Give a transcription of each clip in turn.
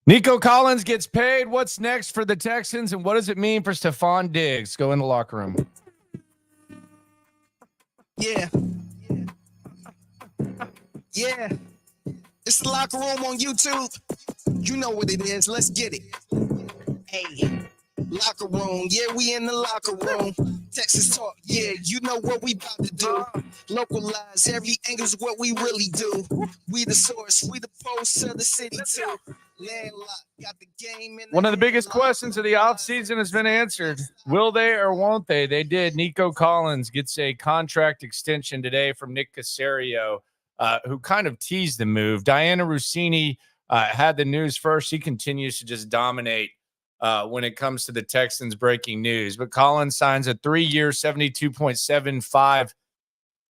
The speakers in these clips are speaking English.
Nico Collins gets paid. What's next for the Texans, and what does it mean for Stefon Diggs? Go in the locker room. Yeah. It's the locker room on YouTube. You know what it is. Let's get it. Hey, locker room. Yeah, we in the locker room. Texas talk. Yeah, you know what we about to do. Localize every angle's what we really do. We the source. We the pulse of the city too. Landlocked. Got the game in the One of the biggest headlock. questions of the offseason has been answered. Will they or won't they? They did. Nico Collins gets a contract extension today from Nick Caserio, who kind of teased the move. Diana Rossini had the news first. She continues to just dominate when it comes to the Texans breaking news. But Collins signs a 3-year, $72.75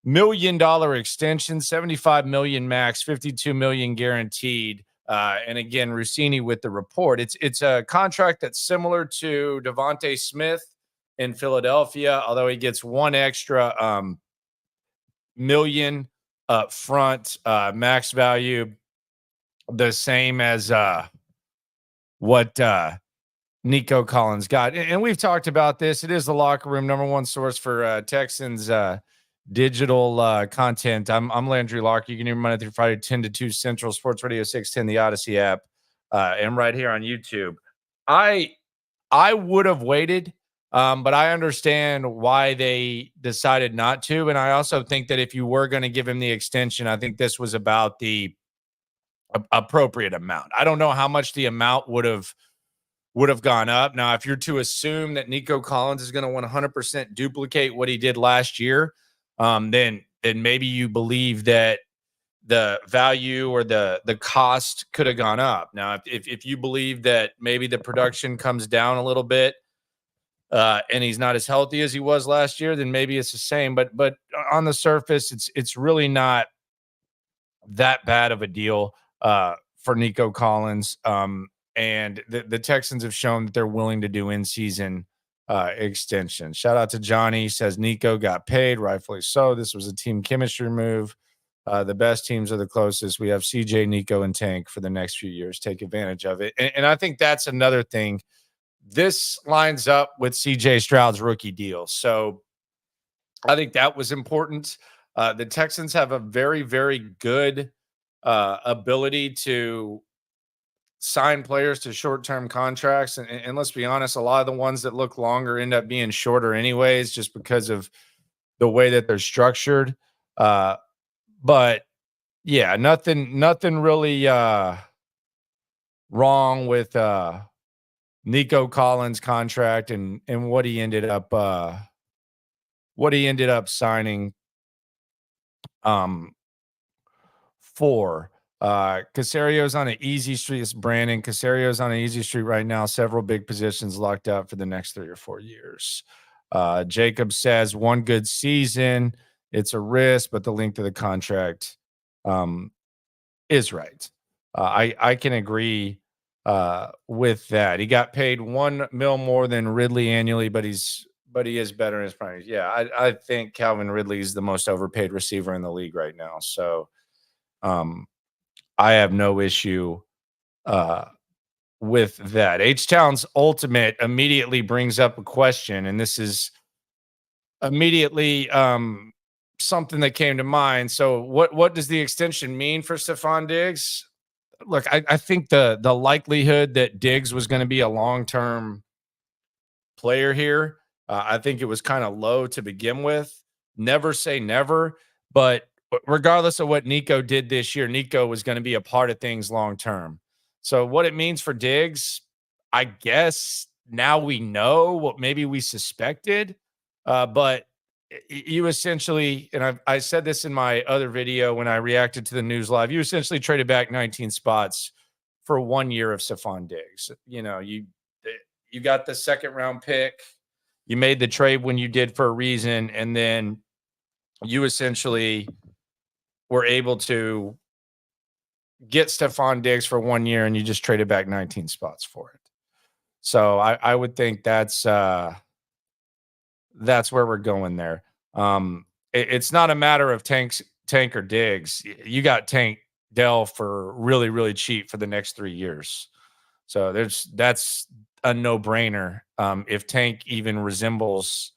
million extension, $75 million max, $52 million guaranteed. And again, Rossini with the report. It's a contract that's similar to Devontae Smith in Philadelphia, although he gets one extra million up front, max value, the same as what Nico Collins got. And we've talked about this. It is the locker room, number one source for Texans digital content. I'm Landry Locker. You can hear me Monday through Friday, 10 to 2 Central, Sports Radio 610, the Odyssey app, and right here on YouTube. I would have waited, but I understand why they decided not to. And I also think that if you were going to give him the extension, I think this was about the appropriate amount. I don't know how much the amount would have gone up. Now, if you're to assume that Nico Collins is going to 100% duplicate what he did last year, then maybe you believe that the value or the cost could have gone up. Now, if you believe that maybe the production comes down a little bit and he's not as healthy as he was last year, then maybe it's the same. But on the surface, it's really not that bad of a deal for Nico Collins. And the Texans have shown that they're willing to do in-season extension. Shout out to Johnny. He says Nico got paid, rightfully so. This was a team chemistry move. The best teams are the closest. We have CJ, Nico, and Tank for the next few years. Take advantage of it. And I think that's another thing. This lines up with CJ Stroud's rookie deal. So I think that was important. The Texans have a very, very good ability to sign players to short-term contracts. And let's be honest, a lot of the ones that look longer end up being shorter anyways, just because of the way that they're structured. But yeah, nothing really wrong with Nico Collins' contract and what he ended up signing for. Casario's on an easy street. It's Brandon. Casario's on an easy street right now. Several big positions locked out for the next 3 or 4 years. Jacob says 1 good season. It's a risk, but the length of the contract is right. I can agree with that. He got paid $1 million more than Ridley annually, but he is better in his prime. Yeah, I think Calvin Ridley is the most overpaid receiver in the league right now. So I have no issue with that. H-Town's Ultimate immediately brings up a question, and this is immediately something that came to mind. So what does the extension mean for Stefon Diggs? Look, I think the likelihood that Diggs was going to be a long-term player here, I think it was kind of low to begin with. Never say never, but regardless of what Nico did this year, Nico was going to be a part of things long-term. So what it means for Diggs, I guess now we know what maybe we suspected, but you essentially, and I said this in my other video when I reacted to the news live, you essentially traded back 19 spots for 1 year of Stefon Diggs. You know, you got the second-round pick. You made the trade when you did for a reason, and then you essentially were able to get Stefon Diggs for 1 year, and you just traded back 19 spots for it. So I would think that's where we're going there. It's not a matter of Tank or Diggs. You got Tank Dell for really, really cheap for the next 3 years. So that's a no-brainer. If Tank even resembles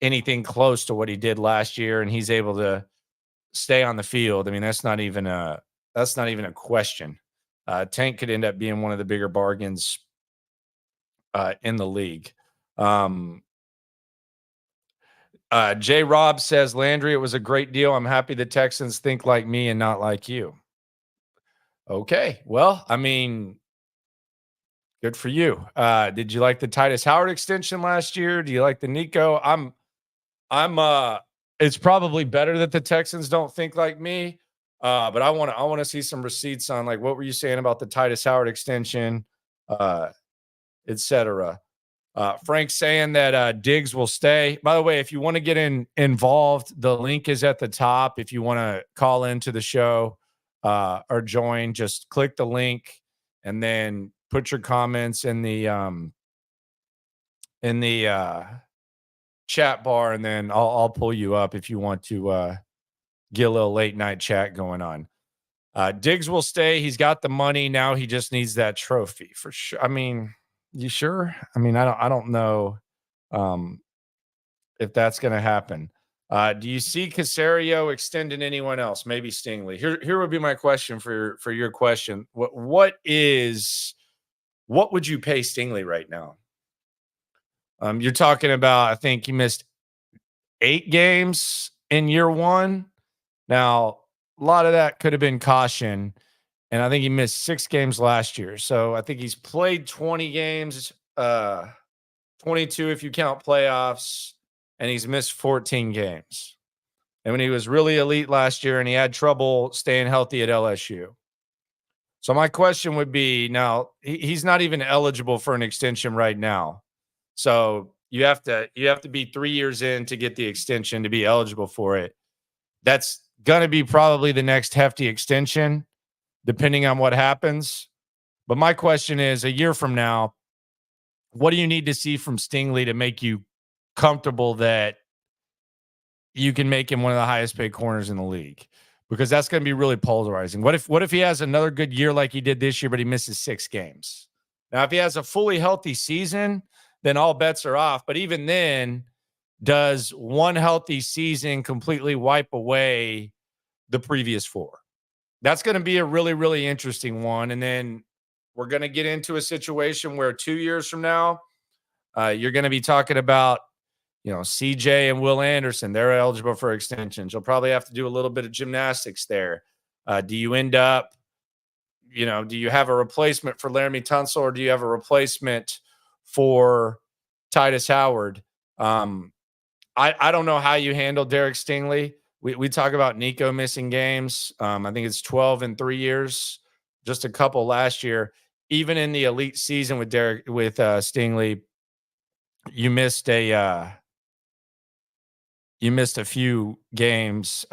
anything close to what he did last year and he's able to stay on the field, I mean, that's not even a question. Tank could end up being one of the bigger bargains in the league. J. Rob says, Landry, it was a great deal. I'm happy the Texans think like me and not like you. Okay. Well, I mean, good for you. Did you like the Titus Howard extension last year? Do you like the Nico? It's probably better that the Texans don't think like me. But I want to see some receipts on, like, what were you saying about the Titus Howard extension, et cetera. Frank saying that Diggs will stay. By the way, if you want to get involved, the link is at the top. If you want to call into the show or join, just click the link and then put your comments in the chat bar, and then I'll pull you up if you want to get a little late night chat going on. Diggs will stay. He's got the money now. He just needs that trophy for sure. I mean, you sure? I mean, I don't know if that's going to happen. Do you see Caserio extending anyone else? Maybe Stingley. Here would be my question for your question. What would you pay Stingley right now? You're talking about, I think he missed 8 games in year 1. Now, a lot of that could have been caution, and I think he missed 6 games last year. So I think he's played 20 games, 22 if you count playoffs, and he's missed 14 games. And when he was really elite last year, and he had trouble staying healthy at LSU. So my question would be, now he's not even eligible for an extension right now. So you have to be 3 years in to get the extension to be eligible for it. That's going to be probably the next hefty extension, depending on what happens. But my question is, a year from now, what do you need to see from Stingley to make you comfortable that you can make him one of the highest paid corners in the league? Because that's going to be really polarizing. What if he has another good year like he did this year, but he misses 6 games? Now, if he has a fully healthy season, then all bets are off. But even then, does one healthy season completely wipe away the previous 4? That's going to be a really, really interesting one. And then we're going to get into a situation where 2 years from now, you're going to be talking about, CJ and Will Anderson. They're eligible for extensions. You'll probably have to do a little bit of gymnastics there. Do you end up, do you have a replacement for Laramie Tunsil, or do you have a replacement for Titus Howard? I don't know how you handle Derek Stingley. We talk about Nico missing games. I think it's 12 in 3 years, just a couple last year. Even in the elite season with Stingley, you missed a few games.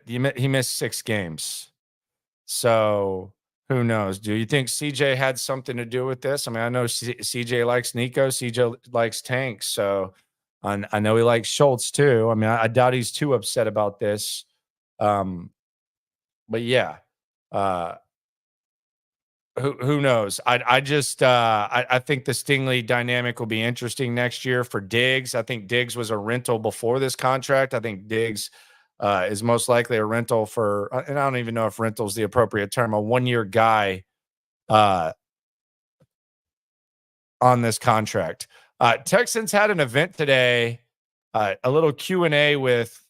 He missed 6 games. So who knows? Do you think CJ had something to do with this? I mean, I know CJ likes Nico. CJ likes Tank. So I know he likes Schultz too. I mean, I doubt he's too upset about this. But yeah, who knows? I think the Stingley dynamic will be interesting next year for Diggs. I think Diggs was a rental before this contract. I think Diggs is most likely a rental for, and I don't even know if rental is the appropriate term, a 1-year guy on this contract. Texans had an event today, a little Q&A with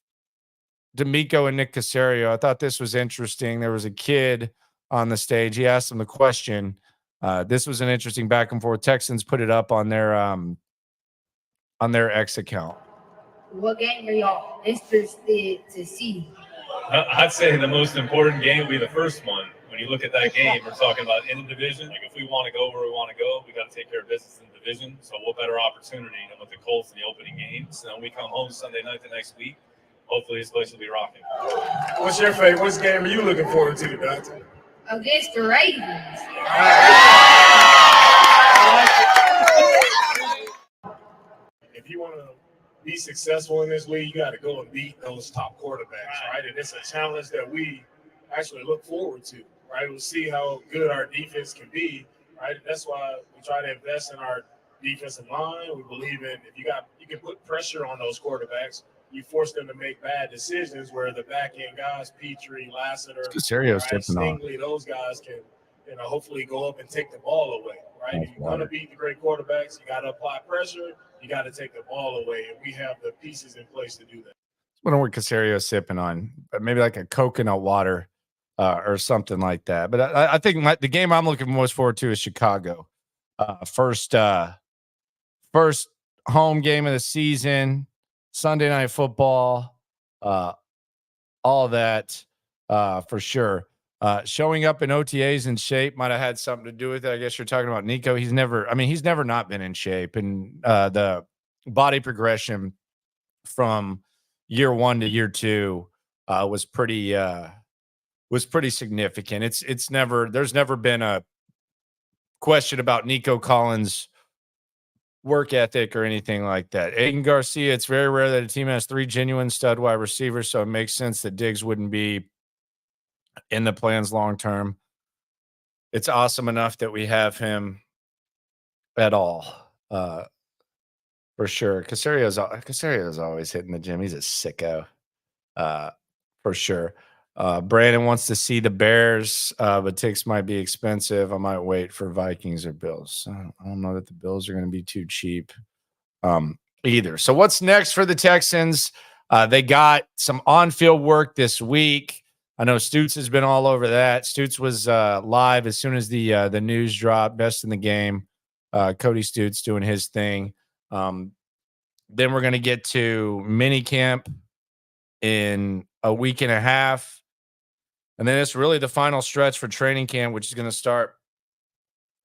D'Amico and Nick Caserio. I thought this was interesting. There was a kid on the stage. He asked him the question. This was an interesting back and forth. Texans put it up on their X account. What game are y'all interested to see? I'd say the most important game would be the first one. When you look at that game, we're talking about in the division. Like, if we want to go where we want to go, we got to take care of business in the division. So what better opportunity than with the Colts in the opening games? And then we come home Sunday night the next week. Hopefully this place will be rocking. What's your favorite? What game are you looking forward to, Dante? Against the Ravens. If you want to be successful in this league, you got to go and beat those top quarterbacks, right? And it's a challenge that we actually look forward to, right? We'll see how good our defense can be right? That's why we try to invest in our defensive line. We believe in if you can put pressure on those quarterbacks, you force them to make bad decisions where the back end guys, Petrie, Lassiter, Casario right, stepping on. Stingley, those guys can, hopefully go up and take the ball away, right? Nice If you're going to beat the great quarterbacks, you got to apply pressure. You got to take the ball away, and we have the pieces in place to do that. I don't know what Casario sipping on, but maybe like a coconut water or something like that. But I think the game I'm looking most forward to is Chicago. First home game of the season, Sunday Night Football, all that for sure. Showing up in OTAs in shape might have had something to do with it. I guess you're talking about Nico. He's never not been in shape, and the body progression from year 1 to year 2 was pretty significant. There's never been a question about Nico Collins' work ethic or anything like that. Aiden Garcia, it's very rare that a team has 3 genuine stud wide receivers, so it makes sense that Diggs wouldn't be in the plans long term. It's awesome enough that we have him at all. For sure. Casario's always hitting the gym. He's a sicko. For sure. Brandon wants to see the Bears, but tickets might be expensive. I might wait for Vikings or Bills. I don't know that the Bills are going to be too cheap either. So what's next for the Texans? They got some on-field work this week. I know Stutes has been all over that. Stutes was live as soon as the news dropped. Best in the game. Cody Stutes doing his thing. Then we're going to get to mini camp in a week and a half. And then it's really the final stretch for training camp, which is going to start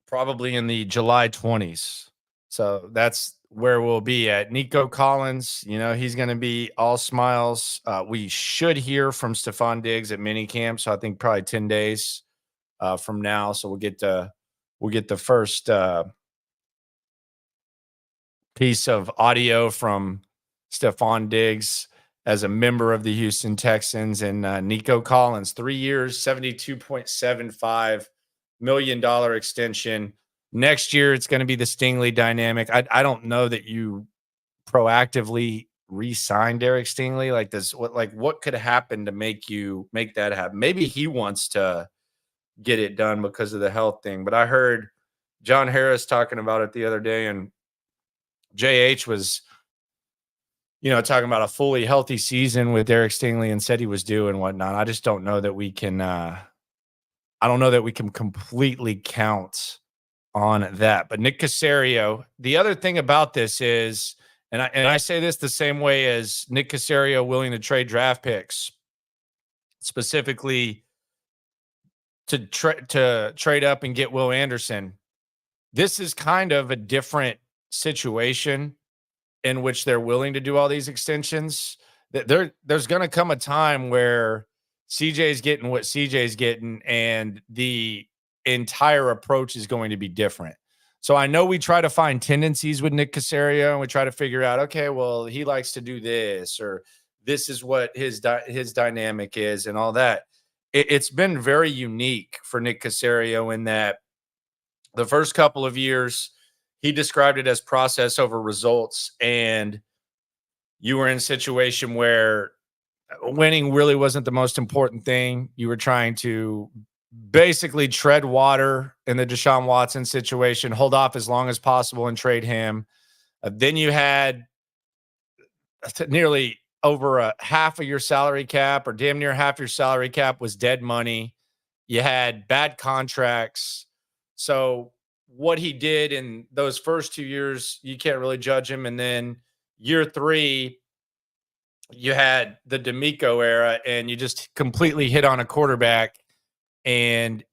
probably in the July 20s. So that's where we'll be at. Nico Collins, he's going to be all smiles. We should hear from Stefon Diggs at mini camp. So I think probably 10 days from now. So we'll get the first piece of audio from Stefon Diggs as a member of the Houston Texans, and Nico Collins, 3 years, $72.75 million extension. Next year, it's going to be the Stingley dynamic. I don't know that you proactively re-sign Derek Stingley like this. What could happen to make that happen? Maybe he wants to get it done because of the health thing. But I heard John Harris talking about it the other day, and JH was talking about a fully healthy season with Derek Stingley and said he was due and whatnot. I just don't know that we can. I don't know that we can completely count on that. But Nick Casario, the other thing about this is, and I say this the same way as Nick Casario willing to trade draft picks, specifically to trade up and get Will Anderson. This is kind of a different situation in which they're willing to do all these extensions. There's going to come a time where CJ's getting what CJ's getting, and the entire approach is going to be different. So I know we try to find tendencies with Nick Casario, and we try to figure out, okay, well, he likes to do this, or this is what his dynamic is, and all that. It's been very unique for Nick Casario in that the first couple of years, he described it as process over results, and you were in a situation where winning really wasn't the most important thing. You were trying to basically tread water in the Deshaun Watson situation, hold off as long as possible and trade him. Then you had nearly over a half of your salary cap, or damn near half your salary cap, was dead money. You had bad contracts. So what he did in those first 2 years, you can't really judge him. And then year 3, you had the D'Amico era, and you just completely hit on a quarterback, and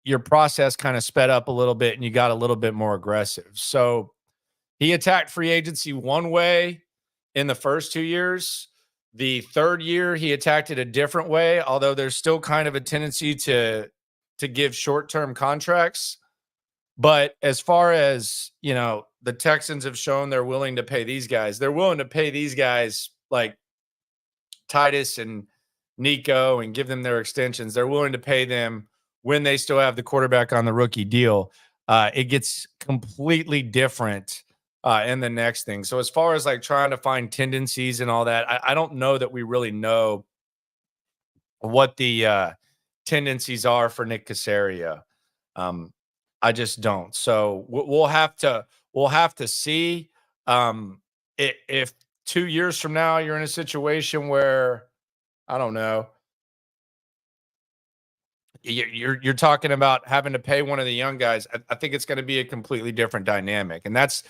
your process kind of sped up a little bit, and you got a little bit more aggressive. So he attacked free agency one way in the first 2 years. The third year, he attacked it a different way, although there's still kind of a tendency to give short-term contracts. But as far as, the Texans have shown they're willing to pay these guys. They're willing to pay these guys like Titus and Nico and give them their extensions. They're willing to pay them when they still have the quarterback on the rookie deal. it gets completely different in the next thing. So as far as like trying to find tendencies and all that, I don't know that we really know what the tendencies are for Nick Caserio. I just don't. So we'll have to see. If 2 years from now you're in a situation where, I don't know, you're talking about having to pay one of the young guys, I think it's going to be a completely different dynamic. And that's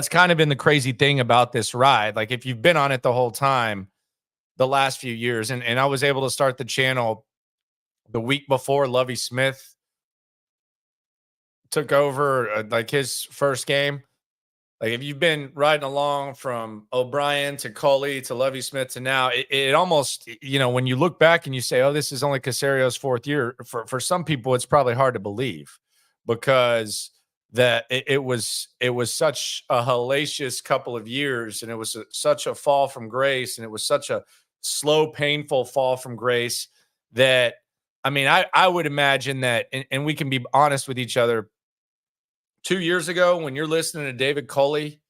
kind of been the crazy thing about this ride. Like, if you've been on it the whole time, the last few years, and I was able to start the channel the week before Lovie Smith took over, like his first game. Like, if you've been riding along from O'Brien to Coley to Lovie Smith to now, it almost, when you look back and you say, oh, this is only Casario's fourth year, for some people, it's probably hard to believe, because that it was such a hellacious couple of years, and it was such a fall from grace, and it was such a slow, painful fall from grace that, I mean, I would imagine that, and we can be honest with each other, 2 years ago, when you're listening to David Coley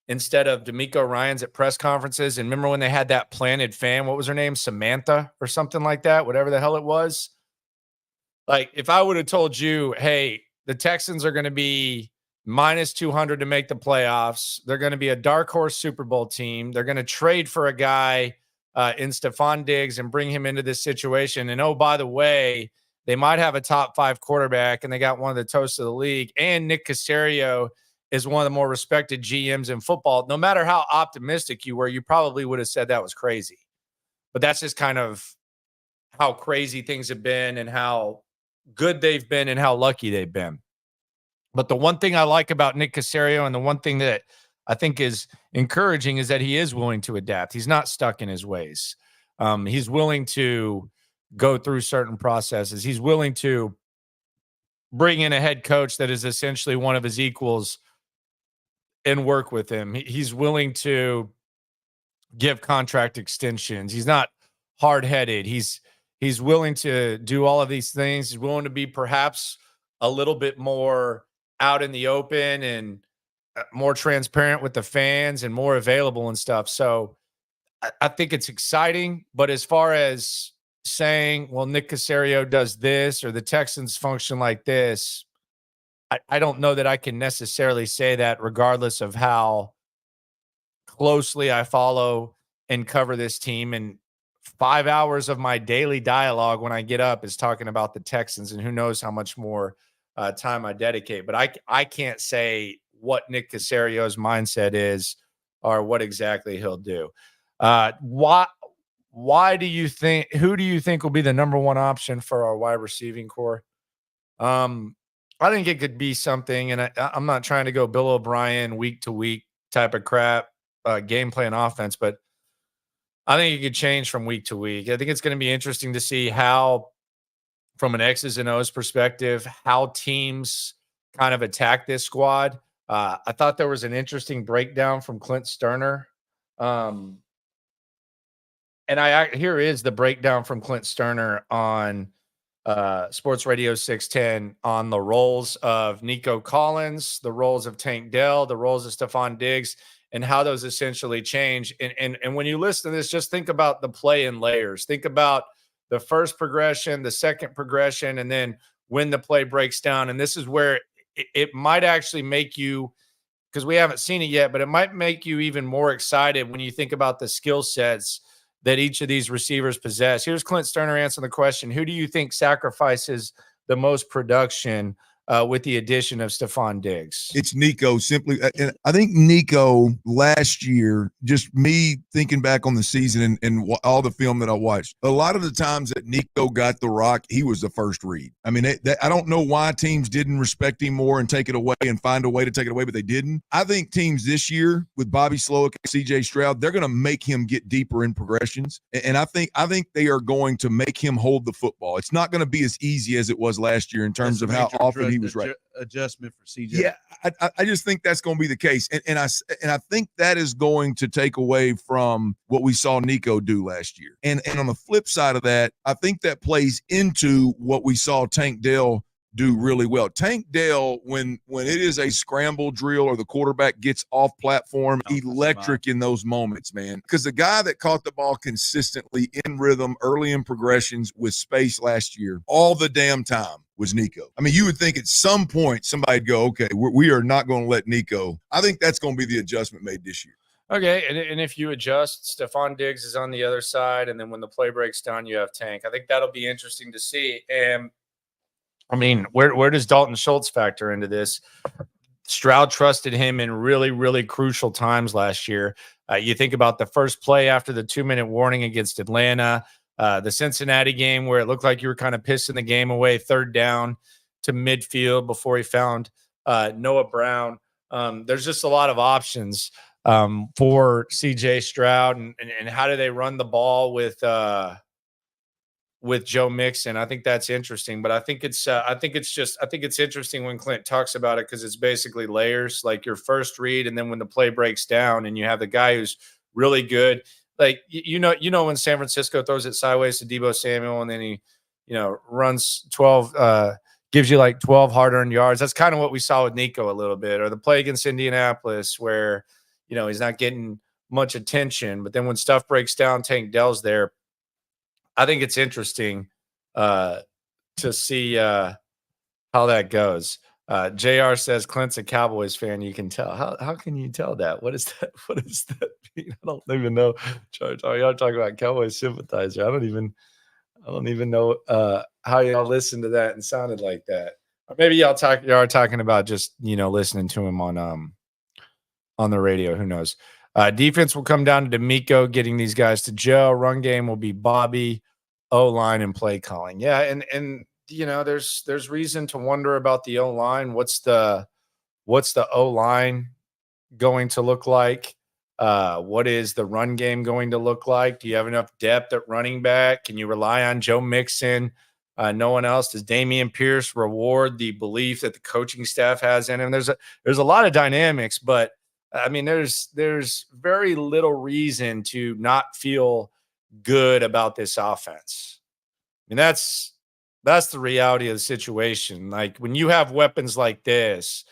instead of D'Amico Ryans at press conferences, and remember when they had that planted fan, what was her name? Samantha or something like that, whatever the hell it was. Like, if I would have told you, hey, the Texans are going to be minus 200 to make the playoffs, they're going to be a dark horse Super Bowl team, they're going to trade for a guy in Stefon Diggs and bring him into this situation, and oh, by the way, they might have a top 5 quarterback, and they got one of the toasts of the league, and Nick Caserio is one of the more respected GMs in football. No matter how optimistic you were, you probably would have said that was crazy. But that's just kind of how crazy things have been, and how good they've been, and how lucky they've been. But the one thing I like about Nick Caserio, and the one thing that I think is encouraging, is that he is willing to adapt. He's not stuck in his ways. He's willing to go through certain processes. He's willing to bring in a head coach that is essentially one of his equals and work with him. He's willing to give contract extensions. He's not hard-headed. He's willing to do all of these things. He's willing to be perhaps a little bit more out in the open, and more transparent with the fans, and more available and stuff. So I think it's exciting. But as far as saying, well, Nick Caserio does this, or the Texans function like this, I don't know that I can necessarily say that, regardless of how closely I follow and cover this team. And 5 hours of my daily dialogue when I get up is talking about the Texans, and who knows how much more time I dedicate. But I can't say what Nick Caserio's mindset is, or what exactly he'll do. Who do you think will be the number one option for our wide receiving core? I think it could be something, and I'm not trying to go Bill O'Brien week to week type of crap, game plan offense, but I think it could change from week to week. I think it's going to be interesting to see how, from an X's and O's perspective, how teams kind of attack this squad. I thought there was an interesting breakdown from Clint Sterner. And here is the breakdown from Clint Sterner on Sports Radio 610 on the roles of Nico Collins, the roles of Tank Dell, the roles of Stefon Diggs, and how those essentially change. And when you listen to this, just think about the play in layers. Think about the first progression, the second progression, and then when the play breaks down. And this is where it might actually make you, because we haven't seen it yet, but it might make you even more excited when you think about the skill sets that each of these receivers possess. Here's Clint Sterner answering the question: who do you think sacrifices the most production with the addition of Stefon Diggs? It's Nico, simply. And I think Nico last year, just me thinking back on the season and all the film that I watched, a lot of the times that Nico got the rock, he was the first read. I mean, I don't know why teams didn't respect him more and take it away and find a way to take it away, but they didn't. I think teams this year with Bobby Slowick and CJ Stroud, they're going to make him get deeper in progressions. And I think they are going to make him hold the football. It's not going to be as easy as it was last year in terms of how often he was right. Adjustment for CJ. Yeah, I just think that's going to be the case, and I think that is going to take away from what we saw Nico do last year. And on the flip side of that, I think that plays into what we saw Tank Dell do really well. Tank Dell, when it is a scramble drill or the quarterback gets off platform, electric in those moments, man. Because the guy that caught the ball consistently in rhythm, early in progressions with space last year, all the damn time was Nico. I mean, you would think at some point somebody'd go, okay, we are not going to let Nico. I think that's going to be the adjustment made this year. Okay, and if you adjust, Stefon Diggs is on the other side, and then when the play breaks down, you have Tank. I think that'll be interesting to see. And I mean, where does Dalton Schultz factor into this? Stroud trusted him in really, really crucial times last year. You think about the first play after the 2-minute warning against Atlanta, the Cincinnati game where it looked like you were kind of pissing the game away, 3rd down to midfield before he found Noah Brown. There's just a lot of options for CJ Stroud, and how do they run the ball with Joe Mixon. I think that's interesting, but I think it's interesting when Clint talks about it, because it's basically layers, like your first read, and then when the play breaks down and you have the guy who's really good, like you know when San Francisco throws it sideways to Deebo Samuel and then he runs 12 gives you like 12 hard-earned yards. That's kind of what we saw with Nico a little bit, or the play against Indianapolis where he's not getting much attention, but then when stuff breaks down, Tank Dell's there. I think it's interesting to see how that goes. JR says Clint's a Cowboys fan. You can tell. How can you tell that? What is that? What does that mean? I don't even know. Y'all talking about Cowboys sympathizer. I don't even know how y'all listened to that and sounded like that. Or maybe y'all are talking about just listening to him on the radio. Who knows? Defense will come down to D'Amico getting these guys to Joe. Run game will be Bobby, O-line, and play calling. Yeah, and there's reason to wonder about the O-line. What's the O-line going to look like? What is the run game going to look like? Do you have enough depth at running back? Can you rely on Joe Mixon? No one else? Does Dameon Pierce reward the belief that the coaching staff has in him? There's a lot of dynamics, but I mean, there's very little reason to not feel good about this offense. I mean, that's the reality of the situation. Like when you have weapons like this,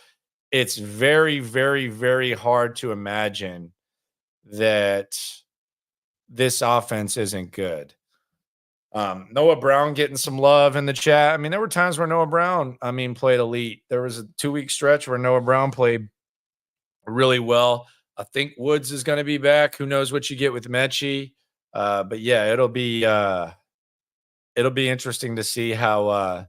it's very, very, very hard to imagine that this offense isn't good. Noah Brown getting some love in the chat. I mean, there were times where Noah Brown, played elite. There was a 2-week stretch where Noah Brown played really well. I think Woods is going to be back. Who knows what you get with Mechie? But yeah, it'll be interesting to see how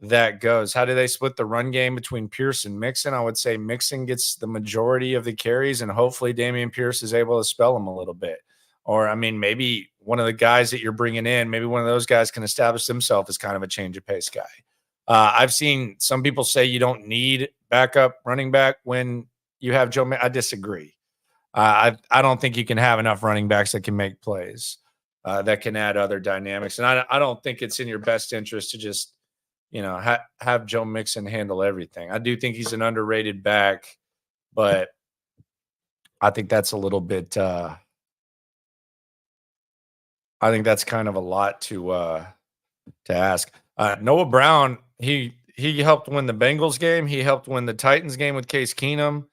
that goes. How do they split the run game between Pierce and Mixon? I would say Mixon gets the majority of the carries, and hopefully Dameon Pierce is able to spell him a little bit. Or, maybe one of the guys that you're bringing in, maybe one of those guys can establish himself as kind of a change of pace guy. I've seen some people say you don't need backup running back when you have Joe. I disagree. I don't think you can have enough running backs that can make plays, that can add other dynamics. And I don't think it's in your best interest to just, have Joe Mixon handle everything. I do think he's an underrated back, but I think that's a little bit I think that's kind of a lot to ask. Noah Brown, he helped win the Bengals game. He helped win the Titans game with Case Keenum.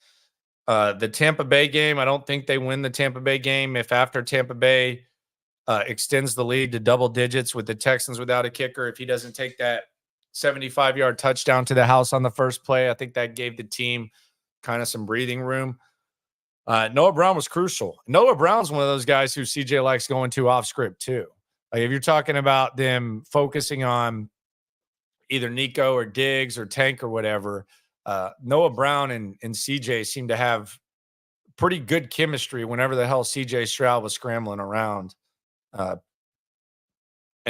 The Tampa Bay game, I don't think they win the Tampa Bay game if after Tampa Bay extends the lead to double digits with the Texans without a kicker. If he doesn't take that 75-yard touchdown to the house on the first play, I think that gave the team kind of some breathing room. Noah Brown was crucial. Noah Brown's one of those guys who CJ likes going to off script too. Like if you're talking about them focusing on either Nico or Diggs or Tank or whatever, Noah Brown and CJ seem to have pretty good chemistry whenever the hell CJ Stroud was scrambling around and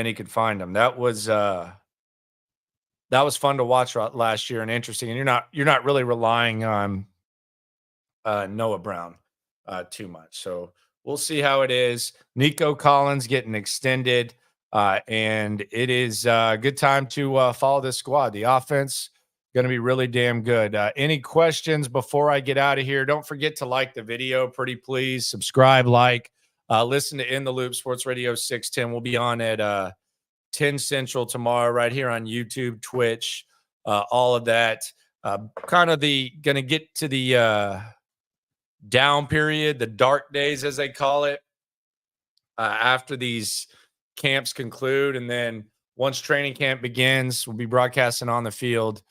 he could find them. That was fun to watch last year and interesting. And you're not really relying on Noah Brown too much. So we'll see how it is. Nico Collins getting extended, and it is a good time to follow this squad. The offense going to be really damn good. Any questions before I get out of here? Don't forget to like the video, pretty please. Subscribe, listen to In the Loop Sports Radio 610. We'll be on at 10 Central tomorrow right here on YouTube, Twitch, all of that. Kind of going to get to the down period, the dark days, as they call it, after these camps conclude. And then once training camp begins, we'll be broadcasting on the field,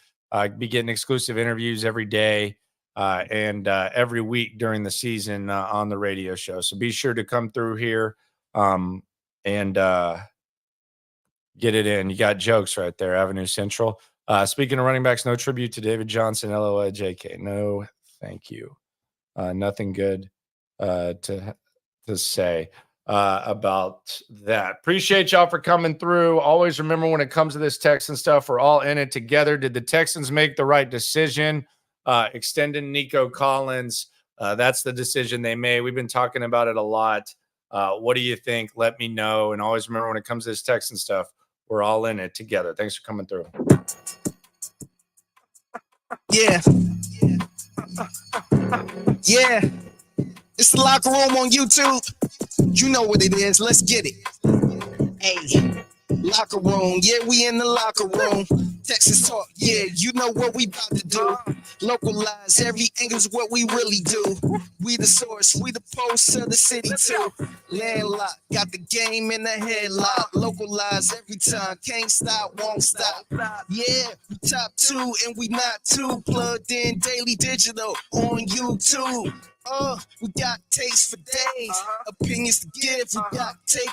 be getting exclusive interviews every day and every week during the season on the radio show. So be sure to come through here and get it in. You got jokes right there, Avenue Central. Speaking of running backs, no tribute to David Johnson, LOL, JK. No, thank you. Nothing good to say about that. Appreciate y'all for coming through. Always remember, when it comes to this Texan stuff, we're all in it together. Did the Texans make the right decision extending Nico Collins? That's the decision they made. We've been talking about it a lot. What do you think? Let me know. And always remember, when it comes to this Texan stuff, we're all in it together. Thanks for coming through. Yeah. Yeah. It's the Locker Room on YouTube. You know what it is. Let's get it. Hey, Locker Room. Yeah, we in the locker room. Texas talk. Yeah, you know what we about to do. Localize every angle's what we really do. We the source. We the pulse of the city too. Landlocked. Got the game in the headlock. Localize every time. Can't stop, won't stop. Yeah, we top 2 and we not too. Plugged in daily digital on YouTube. We got taste for days. Opinions to give. We got take